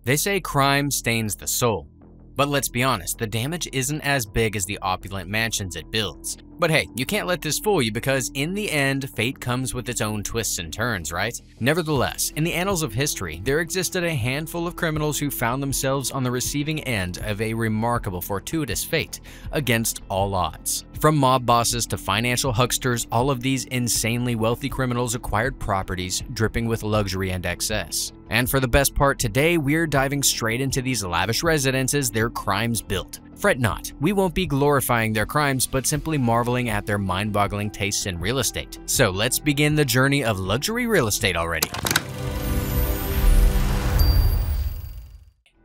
They say crime stains the soul. But let's be honest, the damage isn't as big as the opulent mansions it builds. But hey, you can't let this fool you because in the end, fate comes with its own twists and turns, right? Nevertheless, in the annals of history, there existed a handful of criminals who found themselves on the receiving end of a remarkable fortuitous fate against all odds. From mob bosses to financial hucksters, all of these insanely wealthy criminals acquired properties dripping with luxury and excess. And for the best part today, we're diving straight into these lavish residences their crimes built. Fret not, we won't be glorifying their crimes, but simply marveling at their mind-boggling tastes in real estate. So let's begin the journey of luxury real estate already.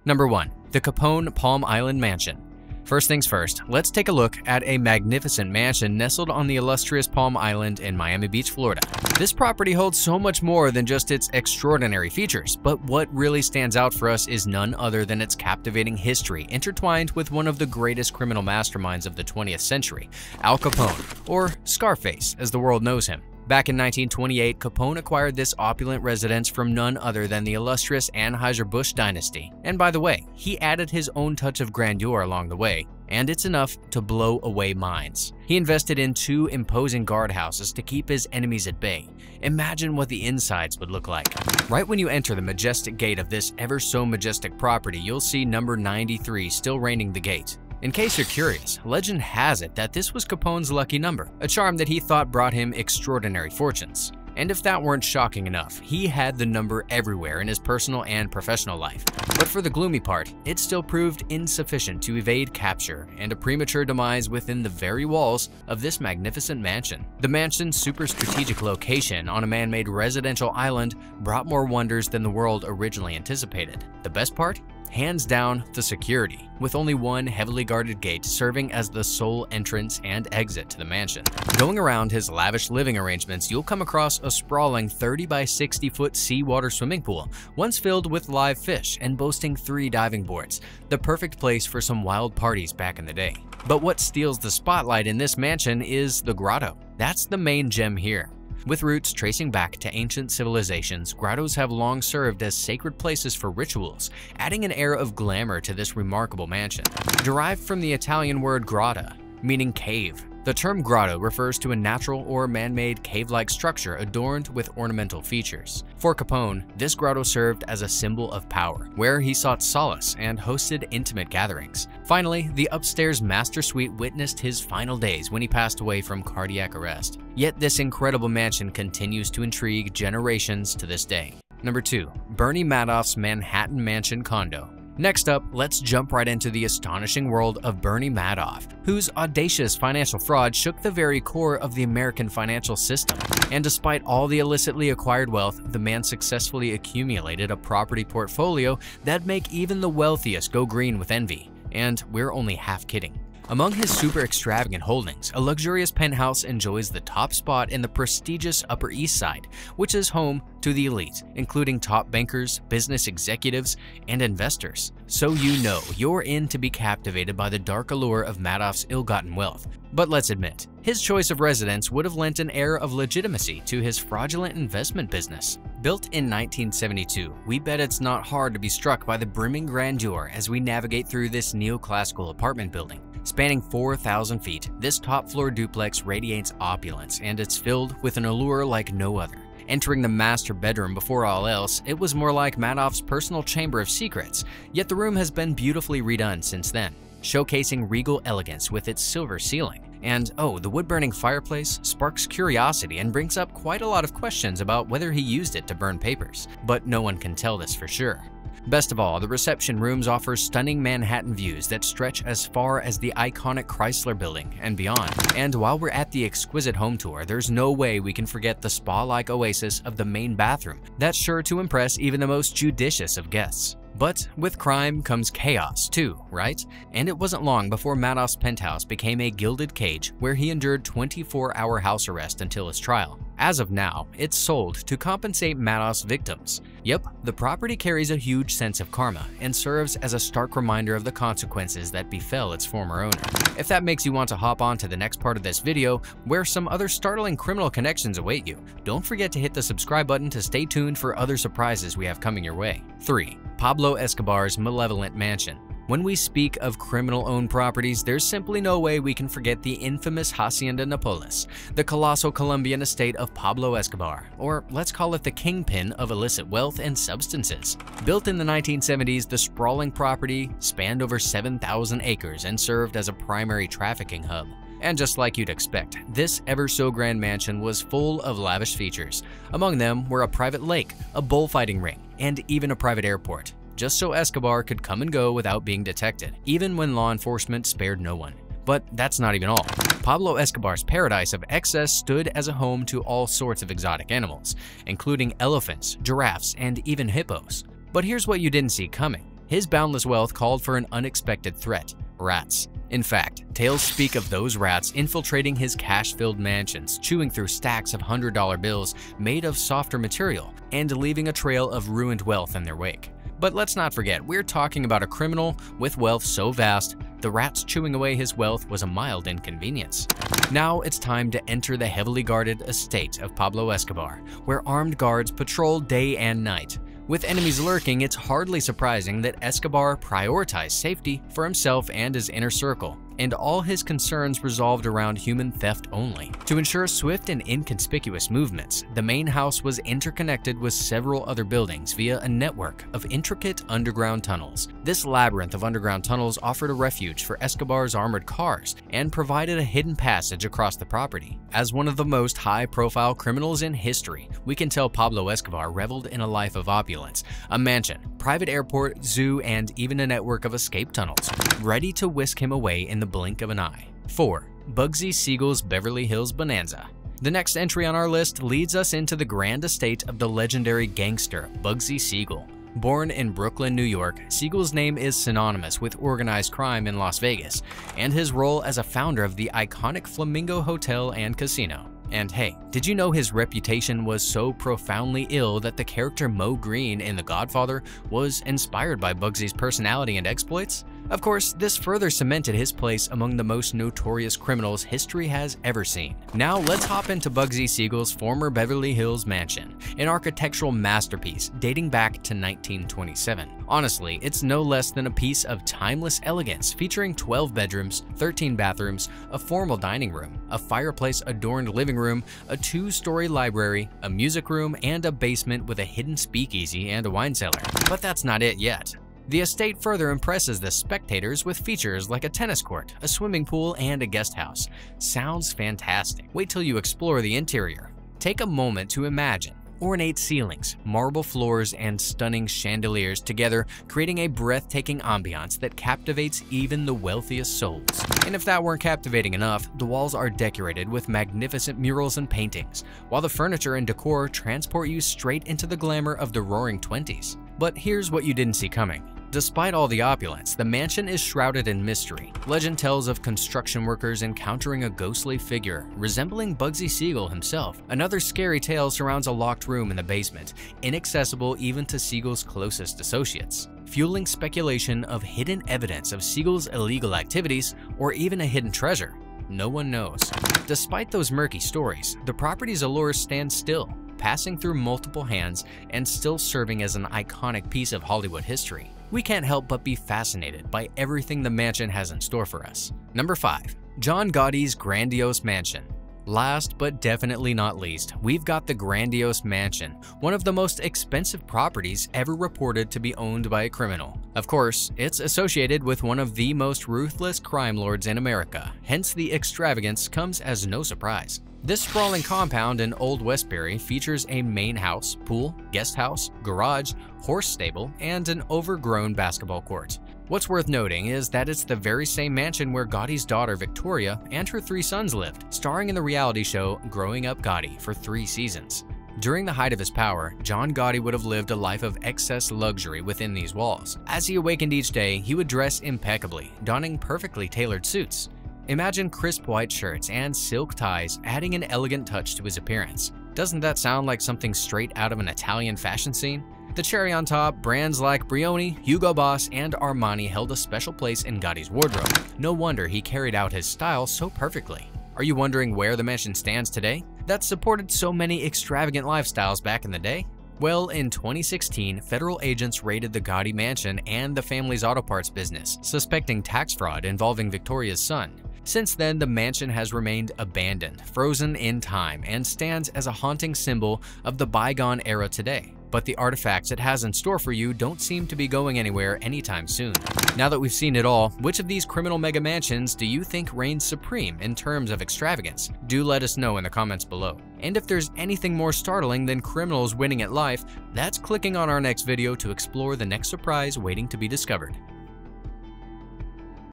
Number 1. The Capone Palm Island Mansion. First things first, let's take a look at a magnificent mansion nestled on the illustrious Palm Island in Miami Beach, Florida. This property holds so much more than just its extraordinary features, but what really stands out for us is none other than its captivating history intertwined with one of the greatest criminal masterminds of the 20th century, Al Capone, or Scarface as the world knows him. Back in 1928, Capone acquired this opulent residence from none other than the illustrious Anheuser-Busch dynasty. And by the way, he added his own touch of grandeur along the way, and it's enough to blow away minds. He invested in 2 imposing guardhouses to keep his enemies at bay. Imagine what the insides would look like. Right when you enter the majestic gate of this ever so majestic property, you'll see number 93 still reigning the gate. In case you're curious, legend has it that this was Capone's lucky number, a charm that he thought brought him extraordinary fortunes. And if that weren't shocking enough, he had the number everywhere in his personal and professional life. But for the gloomy part, it still proved insufficient to evade capture and a premature demise within the very walls of this magnificent mansion. The mansion's super strategic location on a man-made residential island brought more wonders than the world originally anticipated. The best part? Hands down, the security, with only one heavily guarded gate serving as the sole entrance and exit to the mansion. Going around his lavish living arrangements, you'll come across a sprawling 30 by 60 foot seawater swimming pool, once filled with live fish and boasting 3 diving boards, the perfect place for some wild parties back in the day. But what steals the spotlight in this mansion is the grotto. That's the main gem here. With roots tracing back to ancient civilizations, grottos have long served as sacred places for rituals, adding an air of glamour to this remarkable mansion. Derived from the Italian word grotta, meaning cave, the term grotto refers to a natural or man-made cave-like structure adorned with ornamental features. For Capone, this grotto served as a symbol of power, where he sought solace and hosted intimate gatherings. Finally, the upstairs master suite witnessed his final days when he passed away from cardiac arrest. Yet this incredible mansion continues to intrigue generations to this day. Number 2. Bernie Madoff's Manhattan Mansion Condo. Next up, let's jump right into the astonishing world of Bernie Madoff, whose audacious financial fraud shook the very core of the American financial system. And despite all the illicitly acquired wealth, the man successfully accumulated a property portfolio that'd make even the wealthiest go green with envy. And we're only half kidding. Among his super extravagant holdings, a luxurious penthouse enjoys the top spot in the prestigious Upper East Side, which is home to the elite, including top bankers, business executives, and investors. So you know you're in to be captivated by the dark allure of Madoff's ill-gotten wealth. But let's admit, his choice of residence would have lent an air of legitimacy to his fraudulent investment business. Built in 1972, we bet it's not hard to be struck by the brimming grandeur as we navigate through this neoclassical apartment building. Spanning 4,000 feet, this top-floor duplex radiates opulence, and it's filled with an allure like no other. Entering the master bedroom before all else, it was more like Madoff's personal chamber of secrets, yet the room has been beautifully redone since then, showcasing regal elegance with its silver ceiling. And oh, the wood-burning fireplace sparks curiosity and brings up quite a lot of questions about whether he used it to burn papers, but no one can tell this for sure. Best of all, the reception rooms offer stunning Manhattan views that stretch as far as the iconic Chrysler Building and beyond. And while we're at the exquisite home tour, there's no way we can forget the spa-like oasis of the main bathroom. That's sure to impress even the most judicious of guests. But with crime comes chaos too, right? And it wasn't long before Madoff's penthouse became a gilded cage where he endured 24-hour house arrest until his trial. As of now, it's sold to compensate Madoff's victims. Yep, the property carries a huge sense of karma and serves as a stark reminder of the consequences that befell its former owner. If that makes you want to hop on to the next part of this video, where some other startling criminal connections await you, don't forget to hit the subscribe button to stay tuned for other surprises we have coming your way. 3. Pablo Pablo Escobar's malevolent mansion. When we speak of criminal-owned properties, there's simply no way we can forget the infamous Hacienda Nápoles, the colossal Colombian estate of Pablo Escobar, or let's call it the kingpin of illicit wealth and substances. Built in the 1970s, the sprawling property spanned over 7,000 acres and served as a primary trafficking hub. And just like you'd expect, this ever-so-grand mansion was full of lavish features. Among them were a private lake, a bullfighting ring, and even a private airport, just so Escobar could come and go without being detected, even when law enforcement spared no one. But that's not even all. Pablo Escobar's paradise of excess stood as a home to all sorts of exotic animals, including elephants, giraffes, and even hippos. But here's what you didn't see coming. His boundless wealth called for an unexpected threat: rats. In fact, tales speak of those rats infiltrating his cash-filled mansions, chewing through stacks of $100 bills made of softer material, and leaving a trail of ruined wealth in their wake. But let's not forget, we're talking about a criminal with wealth so vast, the rats chewing away his wealth was a mild inconvenience. Now it's time to enter the heavily guarded estate of Pablo Escobar, where armed guards patrol day and night. With enemies lurking, it's hardly surprising that Escobar prioritized safety for himself and his inner circle, and all his concerns revolved around human theft only. To ensure swift and inconspicuous movements, the main house was interconnected with several other buildings via a network of intricate underground tunnels. This labyrinth of underground tunnels offered a refuge for Escobar's armored cars and provided a hidden passage across the property. As one of the most high-profile criminals in history, we can tell Pablo Escobar reveled in a life of opulence, a mansion, private airport, zoo, and even a network of escape tunnels, ready to whisk him away in the blink of an eye. 4. Bugsy Siegel's Beverly Hills Bonanza. The next entry on our list leads us into the grand estate of the legendary gangster Bugsy Siegel. Born in Brooklyn, New York, Siegel's name is synonymous with organized crime in Las Vegas, and his role as a founder of the iconic Flamingo Hotel and Casino. And hey, did you know his reputation was so profoundly ill that the character Mo Green in The Godfather was inspired by Bugsy's personality and exploits? Of course, this further cemented his place among the most notorious criminals history has ever seen. Now let's hop into Bugsy Siegel's former Beverly Hills mansion, an architectural masterpiece dating back to 1927. Honestly, it's no less than a piece of timeless elegance featuring 12 bedrooms, 13 bathrooms, a formal dining room, a fireplace-adorned living room, a 2-story library, a music room, and a basement with a hidden speakeasy and a wine cellar. But that's not it yet. The estate further impresses the spectators with features like a tennis court, a swimming pool, and a guest house. Sounds fantastic. Wait till you explore the interior. Take a moment to imagine ornate ceilings, marble floors, and stunning chandeliers together, creating a breathtaking ambiance that captivates even the wealthiest souls. And if that weren't captivating enough, the walls are decorated with magnificent murals and paintings, while the furniture and decor transport you straight into the glamour of the Roaring Twenties. But here's what you didn't see coming. Despite all the opulence, the mansion is shrouded in mystery. Legend tells of construction workers encountering a ghostly figure resembling Bugsy Siegel himself. Another scary tale surrounds a locked room in the basement, inaccessible even to Siegel's closest associates, fueling speculation of hidden evidence of Siegel's illegal activities or even a hidden treasure. No one knows. Despite those murky stories, the property's allure stands still, passing through multiple hands and still serving as an iconic piece of Hollywood history. We can't help but be fascinated by everything the mansion has in store for us. Number 5. John Gotti's grandiose mansion. Last but definitely not least, we've got the grandiose mansion, one of the most expensive properties ever reported to be owned by a criminal. Of course, it's associated with one of the most ruthless crime lords in America, hence the extravagance comes as no surprise. This sprawling compound in Old Westbury features a main house, pool, guest house, garage, horse stable, and an overgrown basketball court. What's worth noting is that it's the very same mansion where Gotti's daughter Victoria and her 3 sons lived, starring in the reality show Growing Up Gotti for 3 seasons. During the height of his power, John Gotti would have lived a life of excess luxury within these walls. As he awakened each day, he would dress impeccably, donning perfectly tailored suits. Imagine crisp white shirts and silk ties adding an elegant touch to his appearance. Doesn't that sound like something straight out of an Italian fashion scene? The cherry on top, brands like Brioni, Hugo Boss, and Armani held a special place in Gotti's wardrobe. No wonder he carried out his style so perfectly. Are you wondering where the mansion stands today? That supported so many extravagant lifestyles back in the day? Well, in 2016, federal agents raided the Gotti mansion and the family's auto parts business, suspecting tax fraud involving Victoria's son. Since then, the mansion has remained abandoned, frozen in time, and stands as a haunting symbol of the bygone era today. But the artifacts it has in store for you don't seem to be going anywhere anytime soon. Now that we've seen it all, which of these criminal mega mansions do you think reigns supreme in terms of extravagance? Do let us know in the comments below. And if there's anything more startling than criminals winning at life, that's clicking on our next video to explore the next surprise waiting to be discovered.